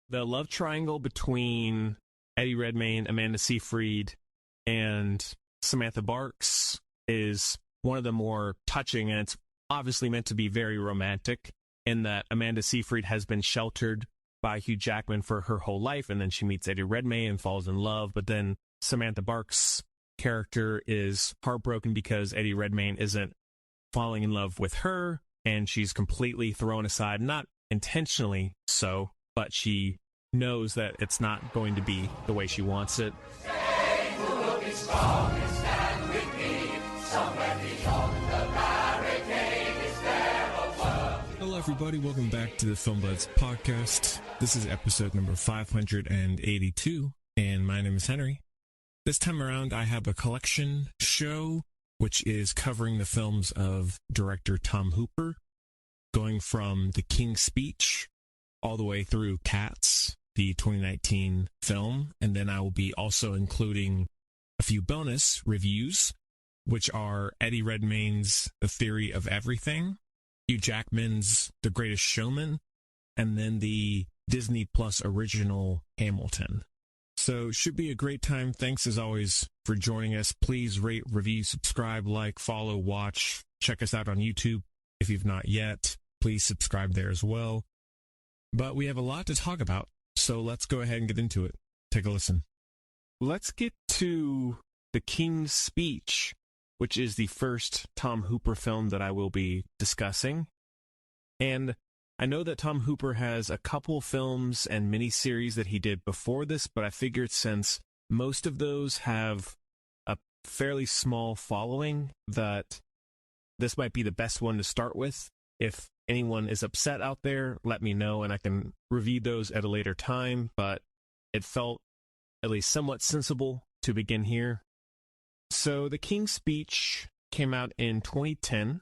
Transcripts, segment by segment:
The love triangle between Eddie Redmayne, Amanda Seyfried, and Samantha Barks is one of the more touching, and it's obviously meant to be very romantic in that Amanda Seyfried has been sheltered by Hugh Jackman for her whole life, and then she meets Eddie Redmayne and falls in love, but then Samantha Barks' character is heartbroken because Eddie Redmayne isn't falling in love with her, and she's completely thrown aside, not intentionally so, but she knows that it's not going to be the way she wants it. Hello everybody, welcome back to the FilmBudsPodcast. This is episode number 582, and my name is Henry. This time around I have a collection show which is covering the films of director Tom Hooper, going from The King's Speech all the way through Cats, the 2019 film, and then I will be also including a few bonus reviews, which are Eddie Redmayne's The Theory of Everything, Hugh Jackman's The Greatest Showman, and then the Disney Plus original Hamilton. So should be a great time. Thanks as always for joining us. Please rate, review, subscribe, like, follow, watch. Check us out on YouTube if you've not yet. Please subscribe there as well. But we have a lot to talk about, so let's go ahead and get into it. Take a listen. Let's get to The King's Speech, which is the first Tom Hooper film that I will be discussing. And I know that Tom Hooper has a couple films and miniseries that he did before this, but I figured since most of those have a fairly small following, that this might be the best one to start with. If anyone is upset out there, let me know and I can review those at a later time, but it felt at least somewhat sensible to begin here. So The King's Speech came out in 2010,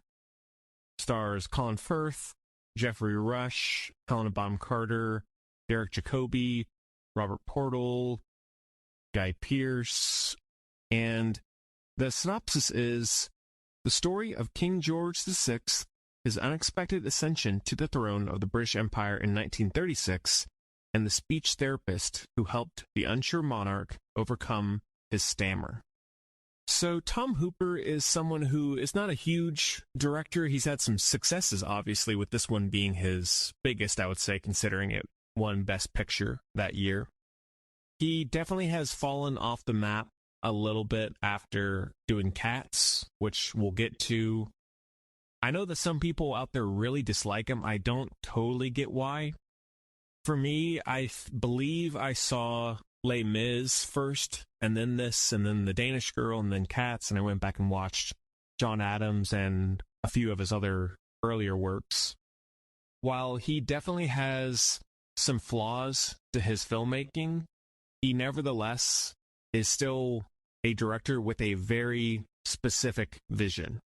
stars Colin Firth, Jeffrey Rush, Helena Bonham Carter, Derek Jacobi, Robert Portal, Guy Pearce, and the synopsis is: the story of King George VI, his unexpected ascension to the throne of the British Empire in 1936, and the speech therapist who helped the unsure monarch overcome his stammer. So Tom Hooper is someone who is not a huge director. He's had some successes, obviously, with this one being his biggest, I would say, considering it won Best Picture that year. He definitely has fallen off the map a little bit after doing Cats, which we'll get to. I know that some people out there really dislike him. I don't totally get why. For me, I believe I saw Les Mis first, and then this, and then The Danish Girl, and then Cats, and I went back and watched John Adams and a few of his other earlier works. While he definitely has some flaws to his filmmaking, he nevertheless is still a director with a very specific vision.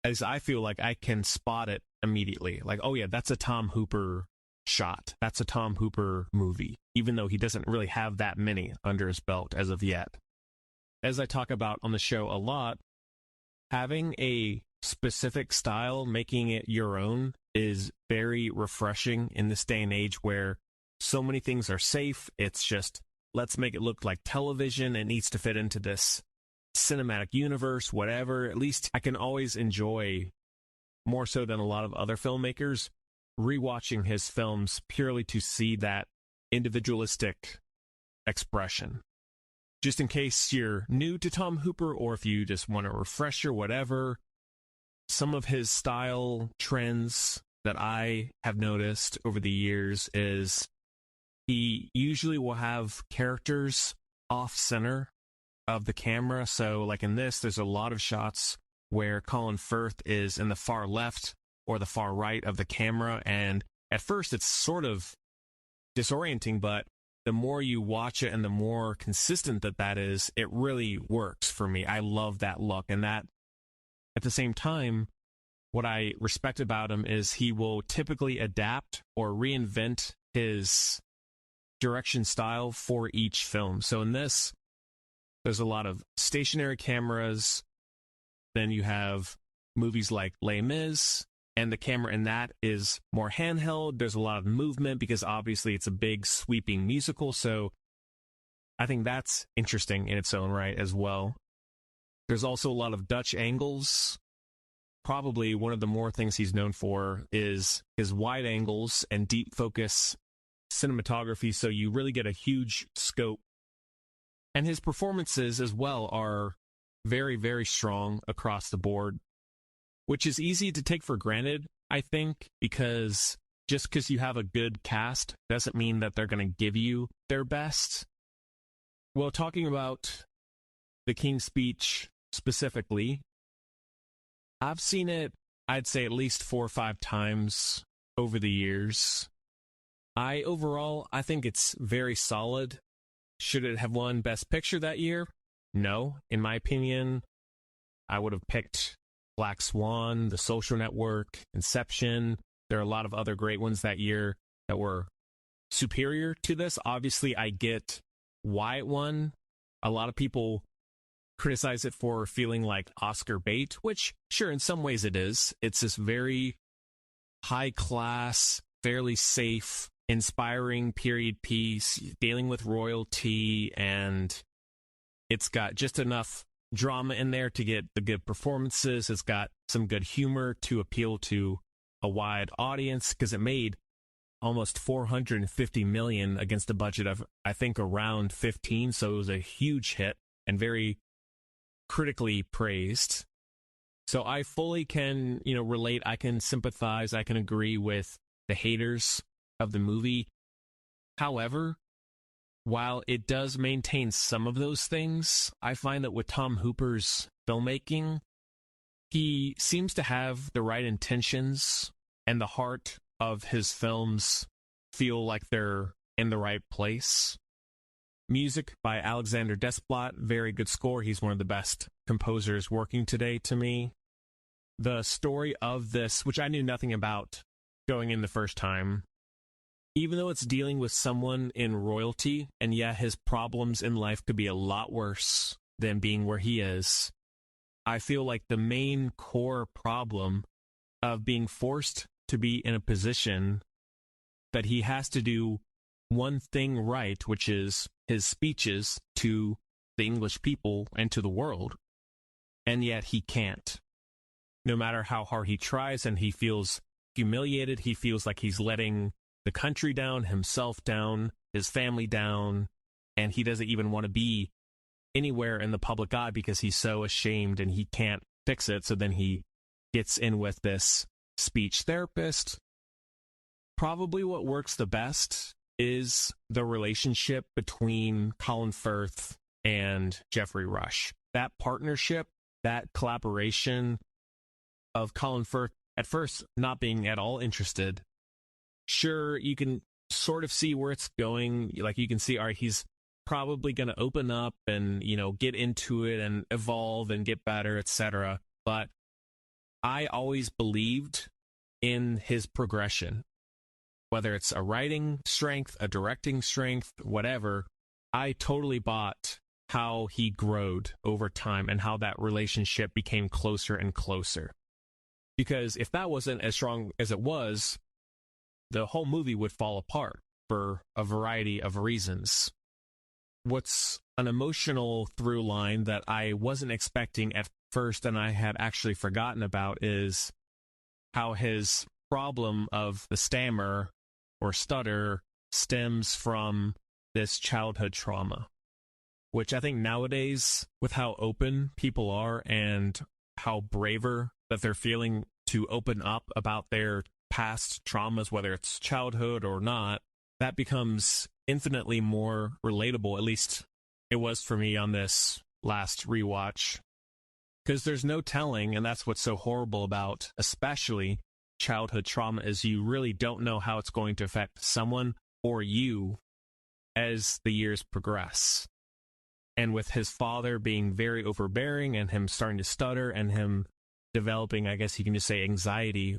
As I feel like I can spot it immediately. Like, oh yeah, that's a Tom Hooper shot. That's a Tom Hooper movie, even though he doesn't really have that many under his belt as of yet. As I talk about on the show a lot, having a specific style, making it your own, is very refreshing in this day and age where so many things are safe. It's just, let's make it look like television. It needs to fit into this cinematic universe, whatever. At least I can always enjoy, more so than a lot of other filmmakers, rewatching his films purely to see that individualistic expression. Just in case you're new to Tom Hooper, or if you just want a refresher, whatever, some of his style trends that I have noticed over the years is he usually will have characters off center of the camera. So like in this, there's a lot of shots where Colin Firth is in the far left or the far right of the camera, and at first it's sort of disorienting, but the more you watch it and the more consistent that is, it really works for me. I love that look, and that at the same time, what I respect about him is he will typically adapt or reinvent his direction style for each film. So in this, there's a lot of stationary cameras. Then you have movies like Les Mis, and the camera in that is more handheld. There's a lot of movement because obviously it's a big sweeping musical, so I think that's interesting in its own right as well. There's also a lot of Dutch angles. Probably one of the more things he's known for is his wide angles and deep focus cinematography, so you really get a huge scope. And his performances as well are very, very strong across the board, which is easy to take for granted, I think, because just because you have a good cast doesn't mean that they're going to give you their best. Well, talking about The King's Speech specifically, I've seen it, I'd say at least 4 or 5 times over the years. Overall, I think it's very solid. Should it have won Best Picture that year? No. In my opinion, I would have picked Black Swan, The Social Network, Inception. There are a lot of other great ones that year that were superior to this. Obviously, I get why it won. A lot of people criticize it for feeling like Oscar bait, which, sure, in some ways it is. It's this very high-class, fairly safe, inspiring period piece dealing with royalty, and it's got just enough drama in there to get the good performances. It's got some good humor to appeal to a wide audience because it made almost $450 million against a budget of, I think, around 15, so it was a huge hit and very critically praised. So I fully can, relate. I can sympathize. I can agree with the haters of the movie. However, while it does maintain some of those things, I find that with Tom Hooper's filmmaking, he seems to have the right intentions, and the heart of his films feel like they're in the right place. Music by Alexander Desplat, very good score. He's one of the best composers working today to me. The story of this, which I knew nothing about going in the first time, even though it's dealing with someone in royalty, and yeah, his problems in life could be a lot worse than being where he is, I feel like the main core problem of being forced to be in a position that he has to do one thing right, which is his speeches to the English people and to the world, and yet he can't. No matter how hard he tries, and he feels humiliated, he feels like he's letting the country down, himself down, his family down, and he doesn't even want to be anywhere in the public eye because he's so ashamed and he can't fix it. So then he gets in with this speech therapist. Probably what works the best is the relationship between Colin Firth and Geoffrey Rush. That partnership, that collaboration of Colin Firth at first not being at all interested. Sure, you can sort of see where it's going. Like, you can see, all right, he's probably going to open up and, get into it and evolve and get better, etc. But I always believed in his progression. Whether it's a writing strength, a directing strength, whatever, I totally bought how he growed over time and how that relationship became closer and closer. Because if that wasn't as strong as it was, the whole movie would fall apart for a variety of reasons. What's an emotional through line that I wasn't expecting at first and I had actually forgotten about is how his problem of the stammer or stutter stems from this childhood trauma, which I think nowadays, with how open people are and how braver that they're feeling to open up about their past traumas, whether it's childhood or not, that becomes infinitely more relatable. At least it was for me on this last rewatch, because there's no telling, and that's what's so horrible about especially childhood trauma, is you really don't know how it's going to affect someone or you as the years progress. And with his father being very overbearing and him starting to stutter and him developing, I guess you can just say, anxiety,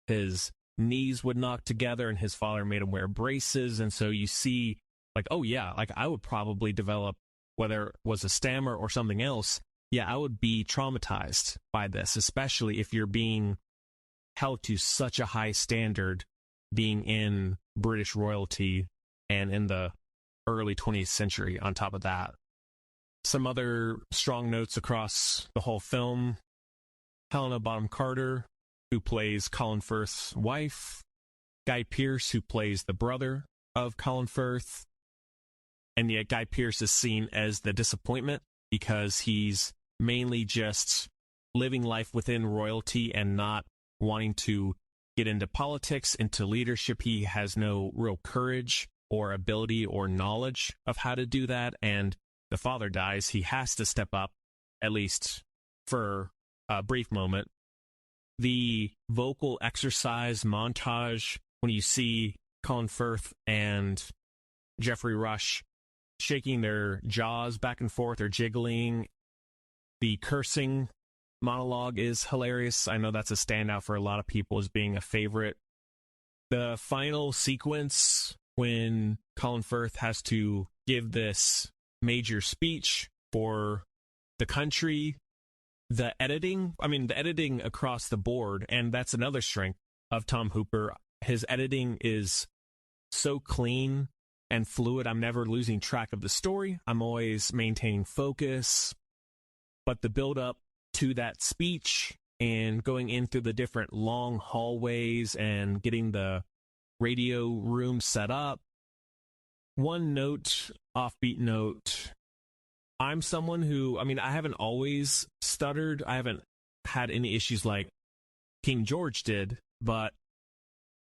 his knees would knock together and his father made him wear braces. And so you see, like, oh yeah, like I would probably develop, whether it was a stammer or something else, yeah, I would be traumatized by this, especially if you're being held to such a high standard being in British royalty and in the early 20th century on top of that. Some other strong notes across the whole film: Helena Bonham Carter, who plays Colin Firth's wife, Guy Pearce, who plays the brother of Colin Firth, and yet Guy Pearce is seen as the disappointment because he's mainly just living life within royalty and not wanting to get into politics, into leadership. He has no real courage or ability or knowledge of how to do that, and the father dies. He has to step up, at least for a brief moment. The vocal exercise montage, when you see Colin Firth and Geoffrey Rush shaking their jaws back and forth or jiggling. The cursing monologue is hilarious. I know that's a standout for a lot of people as being a favorite. The final sequence when Colin Firth has to give this major speech for the country, the editing across the board, and that's another strength of Tom Hooper. His editing is so clean and fluid. I'm never losing track of the story. I'm always maintaining focus. But the build up to that speech and going in through the different long hallways and getting the radio room set up. One note, offbeat note, I'm someone who, I haven't always stuttered. I haven't had any issues like King George did, but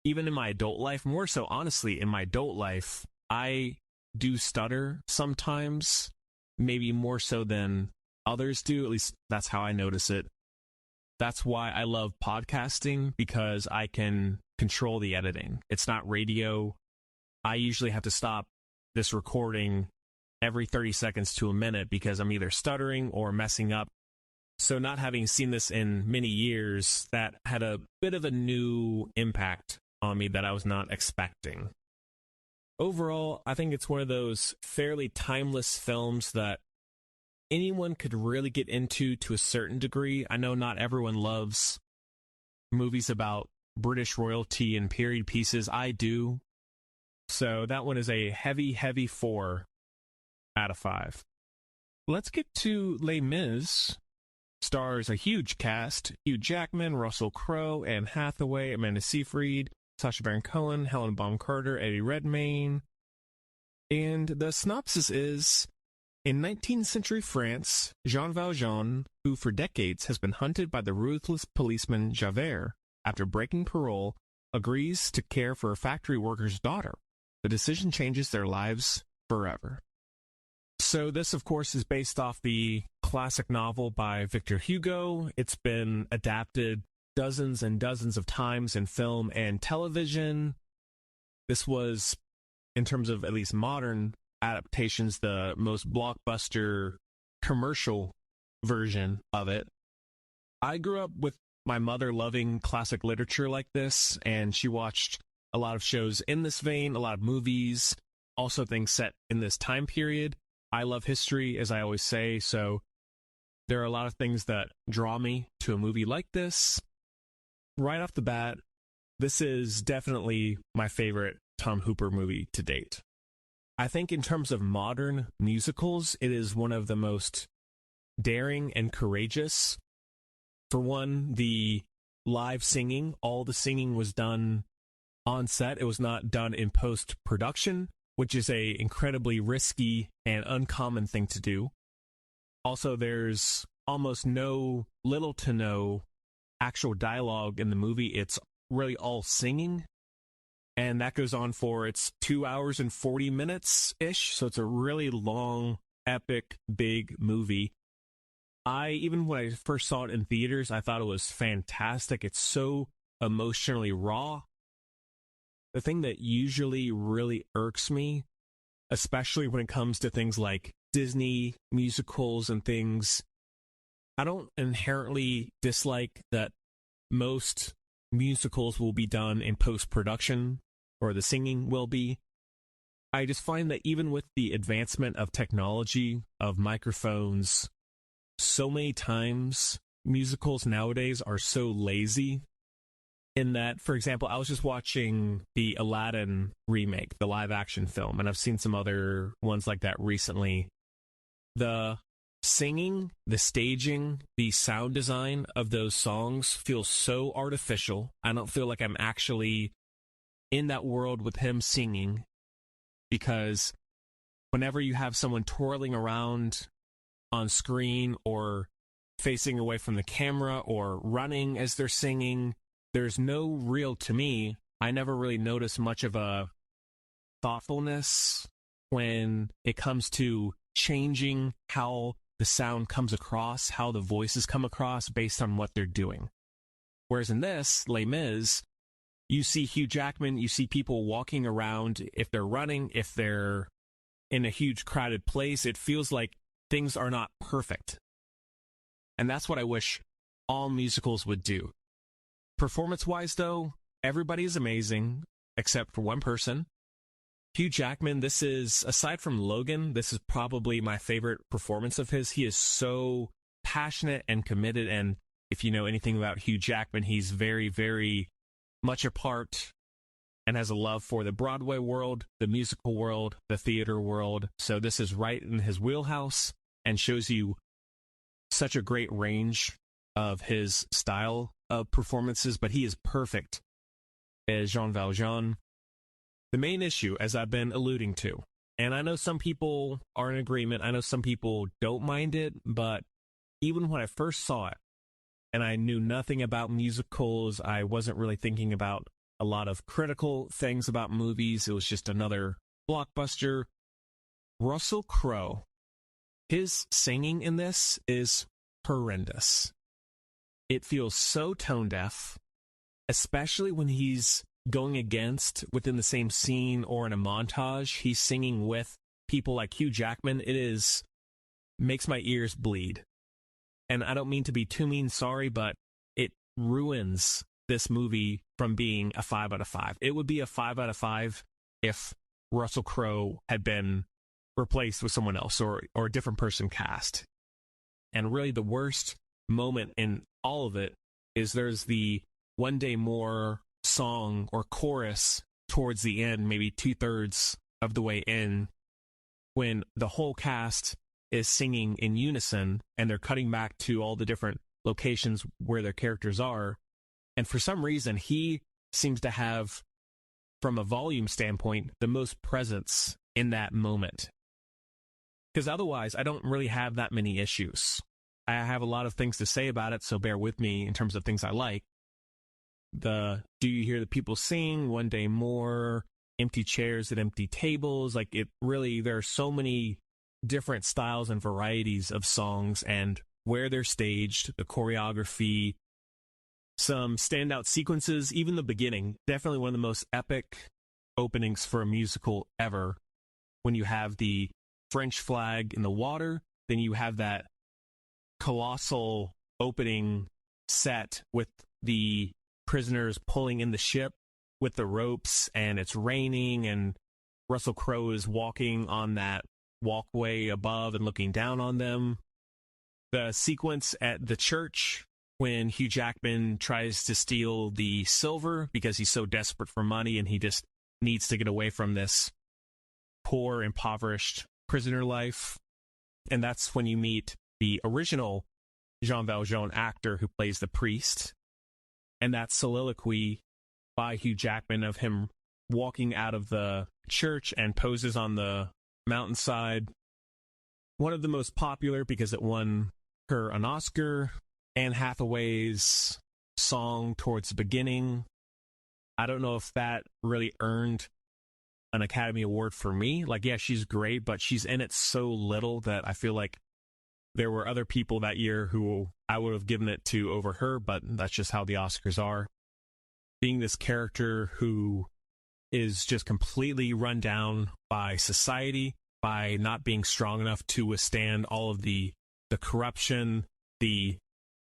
even in my adult life, more so honestly in my adult life, I do stutter sometimes, maybe more so than others do. At least that's how I notice it. That's why I love podcasting, because I can control the editing. It's not radio. I usually have to stop this recording every 30 seconds to a minute because I'm either stuttering or messing up. So not having seen this in many years, that had a bit of a new impact on me that I was not expecting. Overall, I think it's one of those fairly timeless films that anyone could really get into to a certain degree. I know not everyone loves movies about British royalty and period pieces. I do. So that one is a heavy, heavy 4 out of 5. Let's get to Les Mis. Stars a huge cast: Hugh Jackman, Russell Crowe, Anne Hathaway, Amanda Seyfried, Sacha Baron Cohen, Helena Bonham Carter, Eddie Redmayne. And the synopsis is: in 19th century France, Jean Valjean, who for decades has been hunted by the ruthless policeman Javert after breaking parole, agrees to care for a factory worker's daughter. The decision changes their lives forever. So this, of course, is based off the classic novel by Victor Hugo. It's been adapted dozens and dozens of times in film and television. This was, in terms of at least modern adaptations, the most blockbuster commercial version of it. I grew up with my mother loving classic literature like this, and she watched a lot of shows in this vein, a lot of movies, also things set in this time period. I love history, as I always say, so there are a lot of things that draw me to a movie like this. Right off the bat, this is definitely my favorite Tom Hooper movie to date. I think in terms of modern musicals, it is one of the most daring and courageous. For one, the live singing, all the singing was done on set. It was not done in post-production, which is a incredibly risky and uncommon thing to do. Also, there's almost little to no actual dialogue in the movie. It's really all singing. And that goes on for, it's 2 hours and 40 minutes-ish. So it's a really long, epic, big movie. Even when I first saw it in theaters, I thought it was fantastic. It's so emotionally raw. The thing that usually really irks me, especially when it comes to things like Disney musicals and things, I don't inherently dislike that most musicals will be done in post-production, or the singing will be. I just find that even with the advancement of technology, of microphones, so many times musicals nowadays are so lazy in that, for example, I was just watching the Aladdin remake, the live action film, and I've seen some other ones like that recently. The singing, the staging, the sound design of those songs feels so artificial. I don't feel like I'm actually in that world with him singing, because whenever you have someone twirling around on screen or facing away from the camera or running as they're singing, there's no real, to me, I never really notice much of a thoughtfulness when it comes to changing how the sound comes across, how the voices come across based on what they're doing. Whereas in this, Les Mis, you see Hugh Jackman, you see people walking around. If they're running, if they're in a huge crowded place, it feels like things are not perfect. And that's what I wish all musicals would do. Performance-wise, though, everybody is amazing, except for one person. Hugh Jackman, this is, aside from Logan, this is probably my favorite performance of his. He is so passionate and committed, and if you know anything about Hugh Jackman, he's very, very much a part and has a love for the Broadway world, the musical world, the theater world. So this is right in his wheelhouse and shows you such a great range of his style of performances, but he is perfect as Jean Valjean. The main issue, as I've been alluding to, and I know some people are in agreement, I know some people don't mind it, but even when I first saw it, and I knew nothing about musicals, I wasn't really thinking about a lot of critical things about movies, it was just another blockbuster. Russell Crowe, his singing in this is horrendous. It feels so tone deaf, especially when he's going against, within the same scene or in a montage, he's singing with people like Hugh Jackman. Makes my ears bleed. And I don't mean to be too mean, sorry, but it ruins this movie from being a 5 out of 5. It would be a 5 out of 5 if Russell Crowe had been replaced with someone else or a different person cast. And really the worst moment in all of it is there's the One Day More song or chorus towards the end, maybe 2/3 of the way in, when the whole cast is singing in unison and they're cutting back to all the different locations where their characters are. And for some reason, he seems to have, from a volume standpoint, the most presence in that moment. Because otherwise, I don't really have that many issues. I have a lot of things to say about it, so bear with me in terms of things I like. Do you hear the people sing, One Day More, empty chairs at empty tables, like it really, there are so many different styles and varieties of songs and where they're staged, the choreography, some standout sequences, even the beginning, definitely one of the most epic openings for a musical ever, when you have the French flag in the water, then you have that colossal opening set with the prisoners pulling in the ship with the ropes, and it's raining, and Russell Crowe is walking on that walkway above and looking down on them. The sequence at the church when Hugh Jackman tries to steal the silver because he's so desperate for money and he just needs to get away from this poor, impoverished prisoner life. And that's when you meet the original Jean Valjean actor who plays the priest. And that soliloquy by Hugh Jackman of him walking out of the church and poses on the mountainside. One of the most popular because it won her an Oscar. Anne Hathaway's song towards the beginning. I don't know if that really earned an Academy Award for me. Like, yeah, she's great, but she's in it so little that I feel like there were other people that year who I would have given it to over her, but that's just how the Oscars are. Being this character who is just completely run down by society, by not being strong enough to withstand all of the corruption, the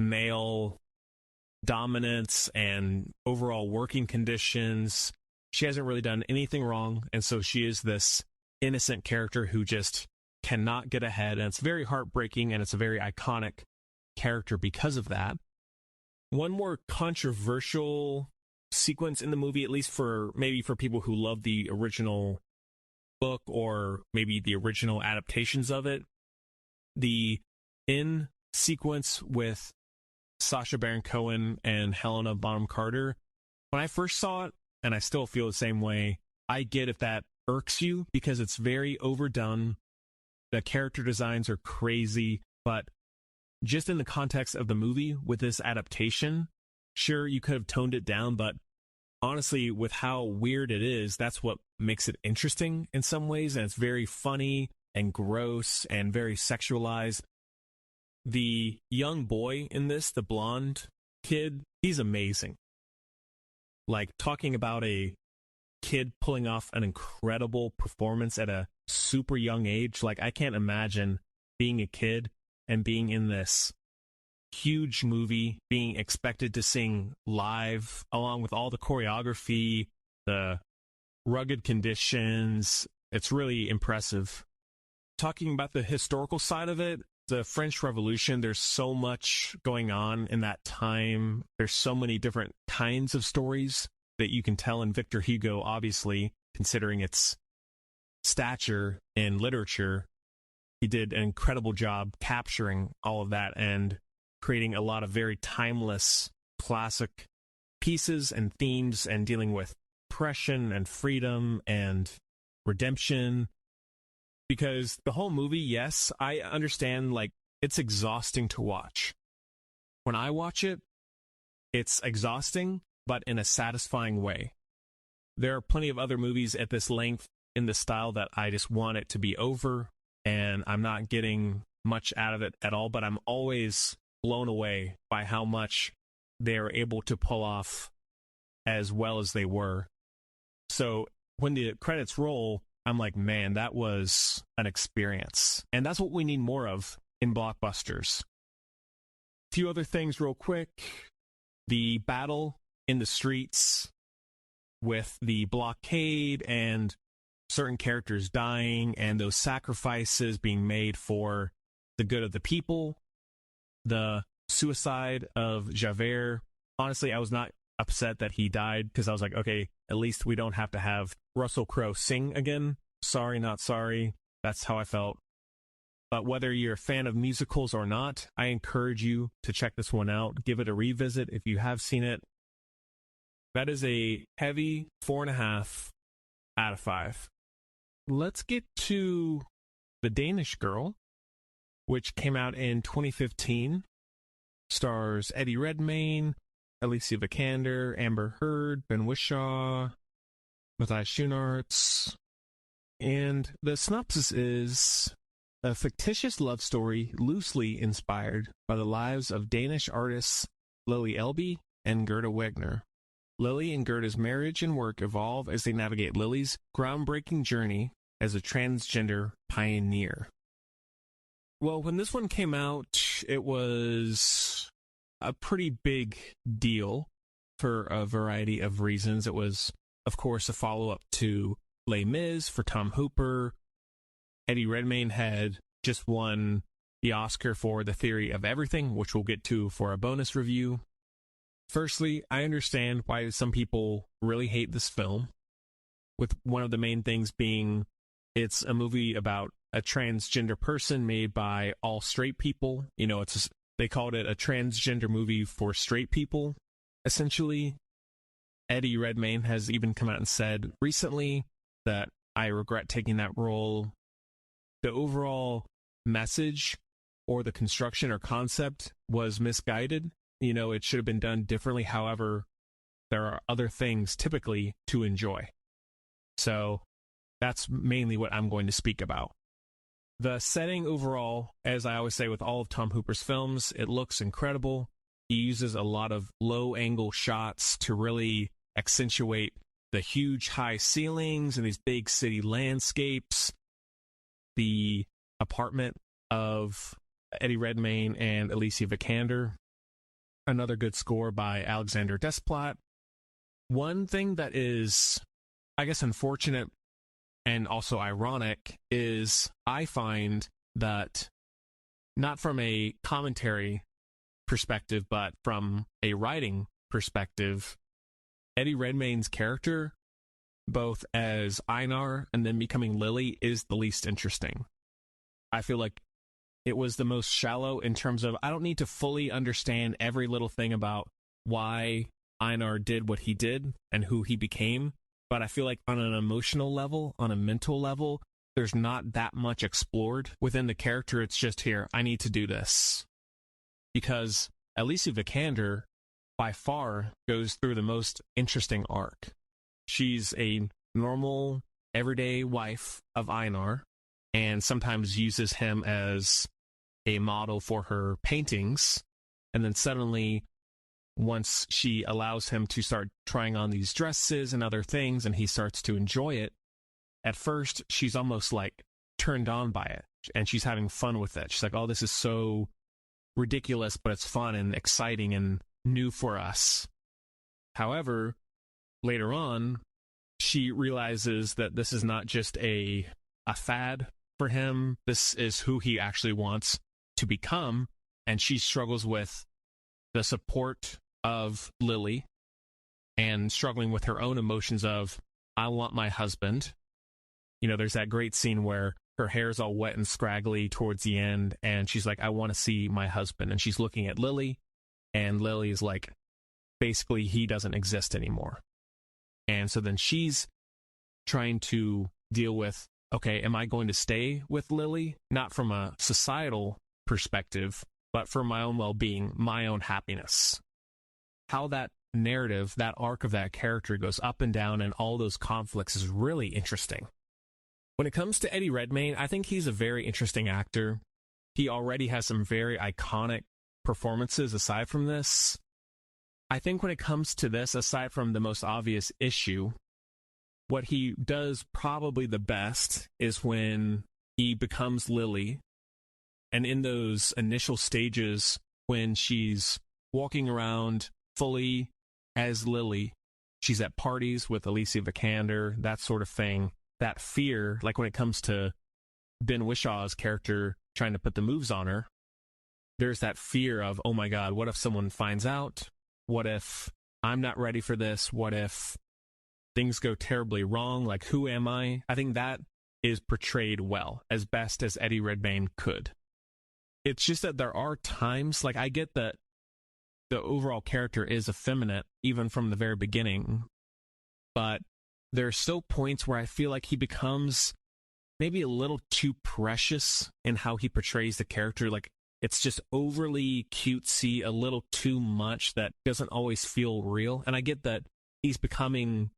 male dominance, and overall working conditions. She hasn't really done anything wrong, and so she is this innocent character who just cannot get ahead, and it's very heartbreaking, and it's a very iconic character because of that. One more controversial sequence in the movie, at least for people who love the original book or maybe the original adaptations of it. The in sequence with Sacha Baron Cohen and Helena Bonham Carter, when I first saw it, and I still feel the same way, I get if that irks you because it's very overdone. The character designs are crazy, but just in the context of the movie with this adaptation, sure, you could have toned it down, but honestly, with how weird it is, that's what makes it interesting in some ways, and it's very funny and gross and very sexualized. The young boy in this, the blonde kid, he's amazing. Like, talking about a kid pulling off an incredible performance at a super young age, like, I can't imagine being a kid and being in this huge movie, being expected to sing live, along with all the choreography, the rugged conditions. It's really impressive. Talking about the historical side of it, the French Revolution, there's so much going on in that time. There's so many different kinds of stories that you can tell in Victor Hugo, obviously, considering its stature in literature. He did an incredible job capturing all of that and creating a lot of very timeless classic pieces and themes and dealing with oppression and freedom and redemption. Because the whole movie, yes, I understand, like, it's exhausting to watch. When I watch it, it's exhausting, but in a satisfying way. There are plenty of other movies at this length in this style that I just want it to be over, and I'm not getting much out of it at all, but I'm always blown away by how much they're able to pull off as well as they were. So when the credits roll, I'm like, man, that was an experience. And that's what we need more of in blockbusters. A few other things real quick. The battle in the streets with the blockade and certain characters dying and those sacrifices being made for the good of the people. The suicide of Javert. Honestly, I was not upset that he died because I was like, okay, at least we don't have to have Russell Crowe sing again. Sorry, not sorry. That's how I felt. But whether you're a fan of musicals or not, I encourage you to check this one out. Give it a revisit if you have seen it. That is a heavy 4.5 out of 5. Let's get to The Danish Girl, which came out in 2015. Stars Eddie Redmayne, Alicia Vikander, Amber Heard, Ben Whishaw, Matthias Schoenaerts. And the synopsis is a fictitious love story loosely inspired by the lives of Danish artists Lily Elbe and Gerda Wegner. Lily and Gerda's marriage and work evolve as they navigate Lily's groundbreaking journey as a transgender pioneer. Well, when this one came out, it was a pretty big deal for a variety of reasons. It was, of course, a follow-up to Les Mis for Tom Hooper. Eddie Redmayne had just won the Oscar for The Theory of Everything, which we'll get to for a bonus review. Firstly, I understand why some people really hate this film, with one of the main things being it's a movie about a transgender person made by all straight people. You know, they called it a transgender movie for straight people, essentially. Eddie Redmayne has even come out and said recently that I regret taking that role. The overall message or the construction or concept was misguided. You know, it should have been done differently. However, there are other things typically to enjoy. So that's mainly what I'm going to speak about. The setting overall, as I always say with all of Tom Hooper's films, it looks incredible. He uses a lot of low-angle shots to really accentuate the huge high ceilings and these big city landscapes. The apartment of Eddie Redmayne and Alicia Vikander. Another good score by Alexander Desplat. One thing that is, I guess, unfortunate and also ironic is I find that, not from a commentary perspective, but from a writing perspective, Eddie Redmayne's character, both as Einar and then becoming Lily, is the least interesting. I feel like it was the most shallow in terms of I don't need to fully understand every little thing about why Einar did what he did and who he became, but I feel like on an emotional level, on a mental level, there's not that much explored within the character. It's just here, I need to do this. Because Alicia Vikander, by far, goes through the most interesting arc. She's a normal, everyday wife of Einar, and sometimes uses him as a model for her paintings, and then suddenly, once she allows him to start trying on these dresses and other things, and he starts to enjoy it, at first, she's almost like turned on by it, and she's having fun with it. She's like, oh, this is so ridiculous, but it's fun and exciting and new for us. However, later on, she realizes that this is not just a fad for him. This is who he actually wants to become, and she struggles with the support of Lily and struggling with her own emotions of, I want my husband. You know, there's that great scene where her hair's all wet and scraggly towards the end, and she's like, I want to see my husband. And she's looking at Lily, and Lily is like, basically, he doesn't exist anymore. And so then she's trying to deal with, okay, am I going to stay with Lily? Not from a societal perspective, but for my own well-being, my own happiness. How that narrative, that arc of that character goes up and down and all those conflicts is really interesting. When it comes to Eddie Redmayne, I think he's a very interesting actor. He already has some very iconic performances aside from this. I think when it comes to this, aside from the most obvious issue, what he does probably the best is when he becomes Lily. And in those initial stages, when she's walking around fully as Lily, she's at parties with Alicia Vikander, that sort of thing. That fear, like when it comes to Ben Wishaw's character trying to put the moves on her, there's that fear of, oh my God, what if someone finds out? What if I'm not ready for this? What if things go terribly wrong? Like, who am I? I think that is portrayed well, as best as Eddie Redmayne could. It's just that there are times, like I get that the overall character is effeminate, even from the very beginning, but there are still points where I feel like he becomes maybe a little too precious in how he portrays the character. Like, it's just overly cutesy, a little too much that doesn't always feel real. And I get that he's becoming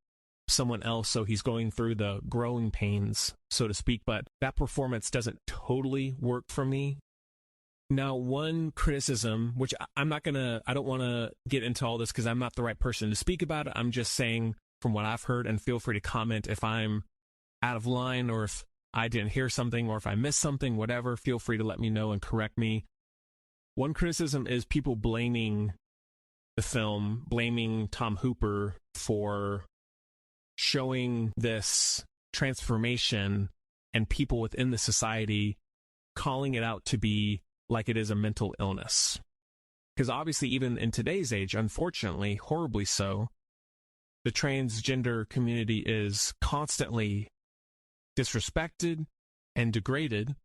someone else, so he's going through the growing pains, so to speak, but that performance doesn't totally work for me. Now, one criticism, which I don't want to get into all this because I'm not the right person to speak about it. I'm just saying from what I've heard, and feel free to comment if I'm out of line or if I didn't hear something or if I missed something, whatever, feel free to let me know and correct me. One criticism is people blaming the film, blaming Tom Hooper for showing this transformation and people within the society calling it out to be like it is a mental illness. Because obviously, even in today's age, unfortunately, horribly so, the transgender community is constantly disrespected and degraded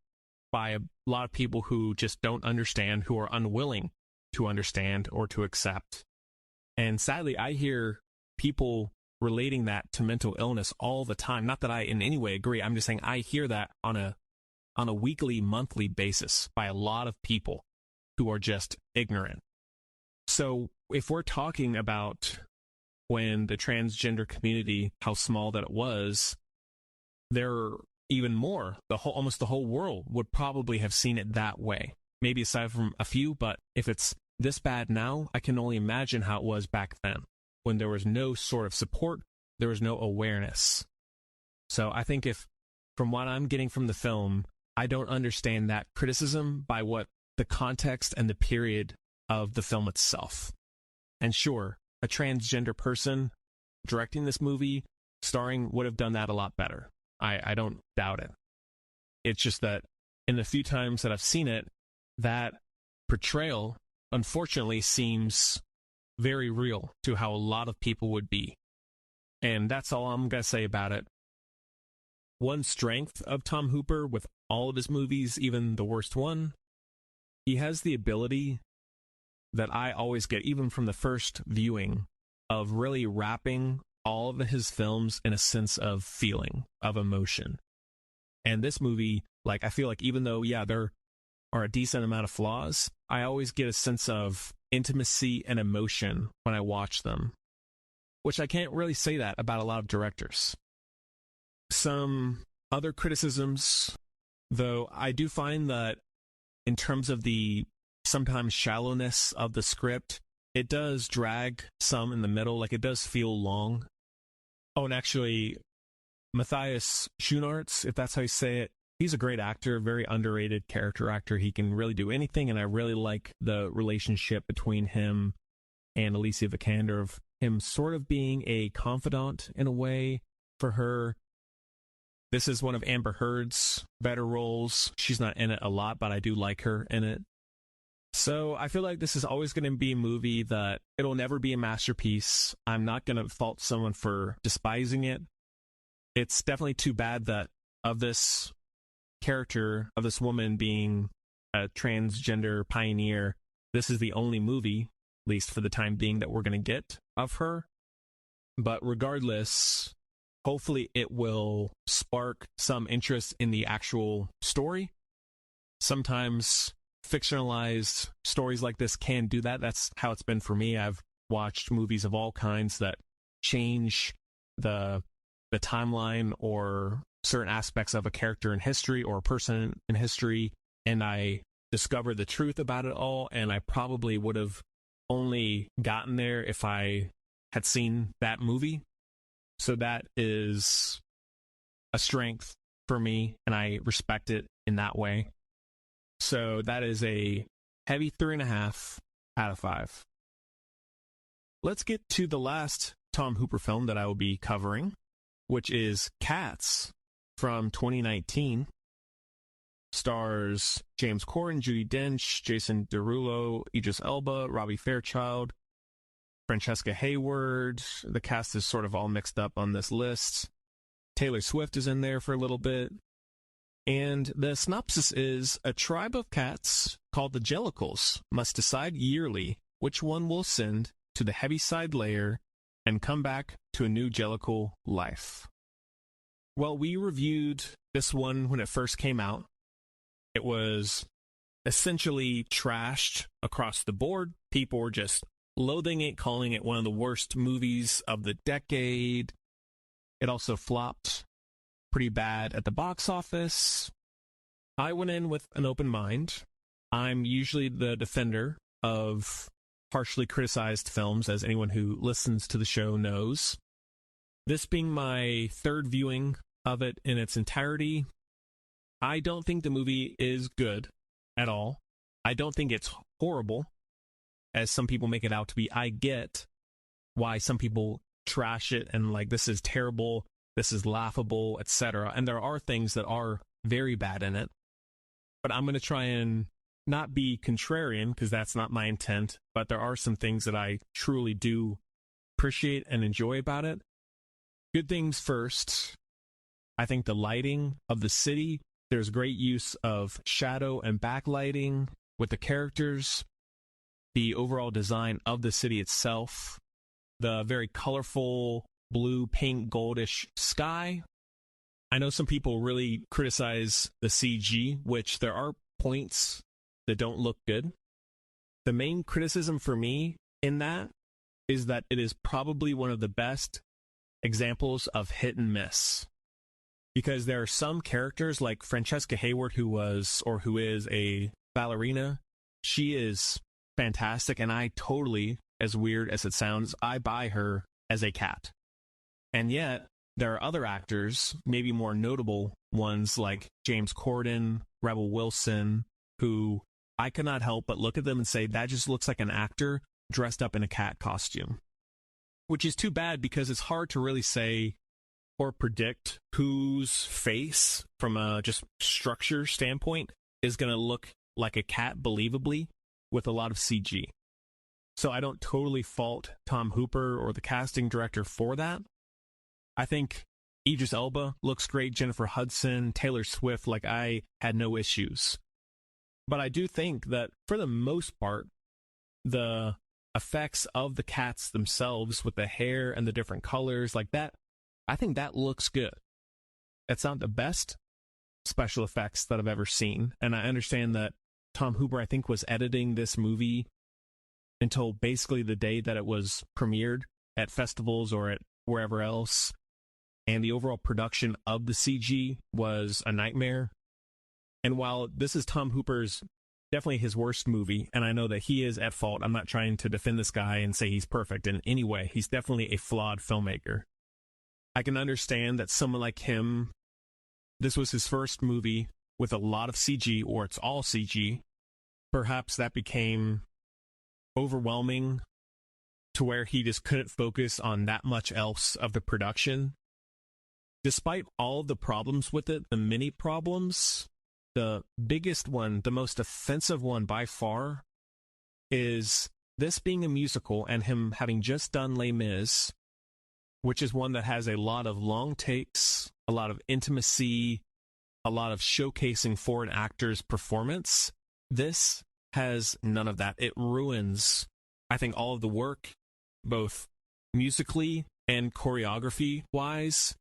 by a lot of people who just don't understand, who are unwilling to understand or to accept. And sadly, I hear people relating that to mental illness all the time. Not that I in any way agree. I'm just saying I hear that on a weekly, monthly basis by a lot of people who are just ignorant. So if we're talking about when the transgender community, how small that it was, there are even more. Almost the whole world would probably have seen it that way. Maybe aside from a few, but if it's this bad now, I can only imagine how it was back then, when there was no sort of support, there was no awareness. So I think from what I'm getting from the film, I don't understand that criticism by what the context and the period of the film itself. And sure, a transgender person directing this movie, starring, would have done that a lot better. I don't doubt it. It's just that in the few times that I've seen it, that portrayal, unfortunately, seems very real to how a lot of people would be And that's all I'm going to say about it. One strength of Tom Hooper with all of his movies, even the worst one, he has the ability that I always get, even from the first viewing, of really wrapping all of his films in a sense of feeling, of emotion. And this movie, like, I feel like even though, yeah, there are a decent amount of flaws, I always get a sense of intimacy and emotion when I watch them, which I can't really say that about a lot of directors. Some other criticisms, though, I do find that in terms of the sometimes shallowness of the script, it does drag some in the middle, like it does feel long. Oh, and actually, Matthias Schoenaerts, if that's how you say it, he's a great actor, very underrated character actor. He can really do anything, and I really like the relationship between him and Alicia Vikander, of him sort of being a confidant in a way for her. This is one of Amber Heard's better roles. She's not in it a lot, but I do like her in it. So I feel like this is always going to be a movie that it'll never be a masterpiece. I'm not going to fault someone for despising it. It's definitely too bad that of this character, of this woman being a transgender pioneer, this is the only movie, at least for the time being, that we're going to get of her. But regardless, hopefully it will spark some interest in the actual story. Sometimes fictionalized stories like this can do that. That's how it's been for me. I've watched movies of all kinds that change the timeline or certain aspects of a character in history or a person in history, and I discover the truth about it all, and I probably would have only gotten there if I had seen that movie. So that is a strength for me, and I respect it in that way. So that is a heavy 3.5 out of 5. Let's get to the last Tom Hooper film that I will be covering, which is Cats from 2019. Stars James Corden, Judi Dench, Jason Derulo, Idris Elba, Robbie Fairchild, Francesca Hayward. The cast is sort of all mixed up on this list. Taylor Swift is in there for a little bit. And the synopsis is, a tribe of cats called the Jellicles must decide yearly which one will ascend to the Heaviside layer and come back to a new Jellicle life. Well, we reviewed this one when it first came out. It was essentially trashed across the board. People were just loathing it, calling it one of the worst movies of the decade. It also flopped pretty bad at the box office. I went in with an open mind. I'm usually the defender of harshly criticized films, as anyone who listens to the show knows. This being my third viewing of it in its entirety, I don't think the movie is good at all. I don't think it's horrible, as some people make it out to be. I get why some people trash it and like, this is terrible, this is laughable, etc. And there are things that are very bad in it. But I'm going to try and not be contrarian, because that's not my intent, but there are some things that I truly do appreciate and enjoy about it. Good things first. I think the lighting of the city, there's great use of shadow and backlighting with the characters. The overall design of the city itself, the very colorful blue, pink, goldish sky. I know some people really criticize the CG, which there are points that don't look good. The main criticism for me in that is that it is probably one of the best examples of hit and miss. Because there are some characters like Francesca Hayward, who is a ballerina. She is fantastic, and I totally, as weird as it sounds, I buy her as a cat. And yet, there are other actors, maybe more notable ones like James Corden, Rebel Wilson, who I cannot help but look at them and say, that just looks like an actor dressed up in a cat costume. Which is too bad, because it's hard to really say or predict whose face, from a just structure standpoint, is going to look like a cat believably with a lot of CG. So I don't totally fault Tom Hooper or the casting director for that. I think Idris Elba looks great, Jennifer Hudson, Taylor Swift, like I had no issues. But I do think that for the most part, the effects of the cats themselves with the hair and the different colors like that, I think that looks good. It's not the best special effects that I've ever seen. And I understand that Tom Hooper, I think, was editing this movie until basically the day that it was premiered at festivals or at wherever else. And the overall production of the CG was a nightmare. And while this is Tom Hooper's, definitely his worst movie, and I know that he is at fault, I'm not trying to defend this guy and say he's perfect in any way. He's definitely a flawed filmmaker. I can understand that someone like him, this was his first movie with a lot of CG, or it's all CG. Perhaps that became overwhelming to where he just couldn't focus on that much else of the production. Despite all of the problems with it, the many problems, the biggest one, the most offensive one by far, is this being a musical and him having just done Les Mis, which is one that has a lot of long takes, a lot of intimacy, a lot of showcasing for an actor's performance. This has none of that. It ruins, I think, all of the work, both musically and choreography-wise.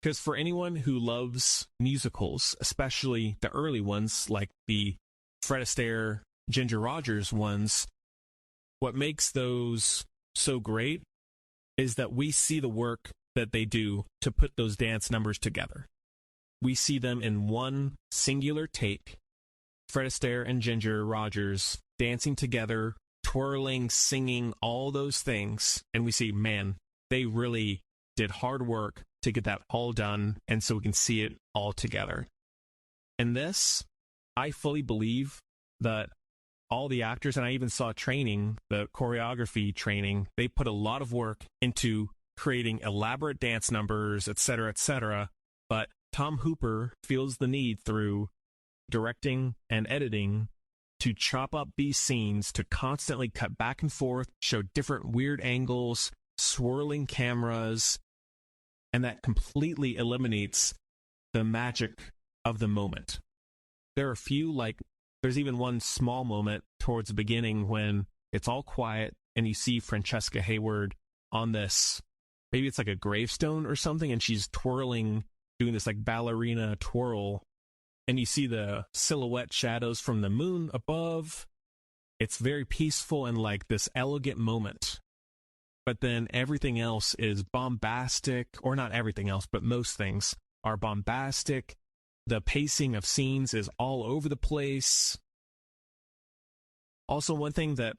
Because for anyone who loves musicals, especially the early ones, like the Fred Astaire, Ginger Rogers ones, what makes those so great is that we see the work that they do to put those dance numbers together. We see them in one singular take, Fred Astaire and Ginger Rogers dancing together, twirling, singing, all those things, and we see, man, they really did hard work to get that all done, and so we can see it all together. And this, I fully believe that all the actors, and I even saw training, the choreography training, they put a lot of work into creating elaborate dance numbers, etc., but Tom Hooper feels the need through directing and editing to chop up these scenes, to constantly cut back and forth, show different weird angles, swirling cameras, and that completely eliminates the magic of the moment. There are a few, like, there's even one small moment towards the beginning when it's all quiet and you see Francesca Hayward on this, maybe it's like a gravestone or something, and she's twirling, doing this like ballerina twirl, and you see the silhouette shadows from the moon above. It's very peaceful and like this elegant moment. But then everything else is bombastic, or not everything else, but most things are bombastic. The pacing of scenes is all over the place. Also, one thing that